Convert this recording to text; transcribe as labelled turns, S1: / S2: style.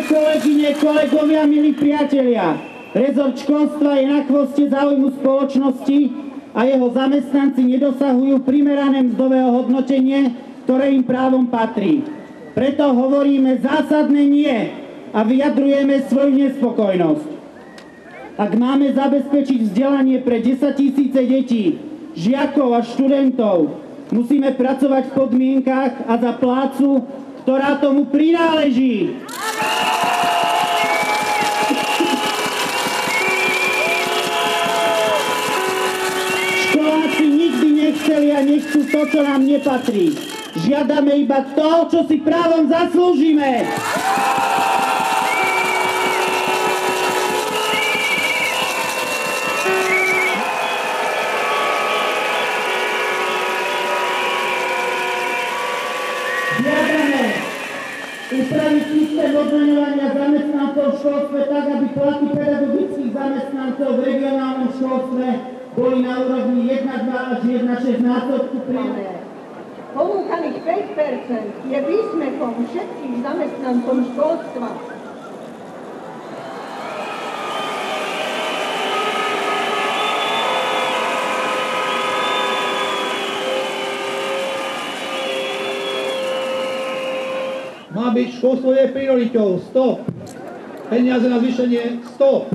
S1: Kolegyne, kolegovia, milí priatelia, rezort školstva je na chvoste záujmu spoločnosti a jeho zamestnanci nedosahujú primerané mzdové hodnotenie, ktoré im právom patrí. Preto hovoríme zásadné nie a vyjadrujeme svoju nespokojnosť. Ak máme zabezpečiť vzdelanie pre 10 000 detí, žiakov a študentov, musíme pracovať v podmienkach a za plácu, ktorá tomu prináleží. Školáci nikdy nechceli a nechcú to, čo nám nepatrí. Žiadame iba to, čo si právom zaslúžime. Žiadame upraviť systém odmeňovania zamestnancov v školstve tak, aby platy pedagogických zamestnancov v regionálnom školstve boli na úrovni 1,2 až 1,6 násobku priemeru.
S2: Ponúkaných 5% je výsmechom všetkým zamestnancom školstva.
S3: Má byť školstvo je prioritou, stop. Peniaze na zvýšenie, stop.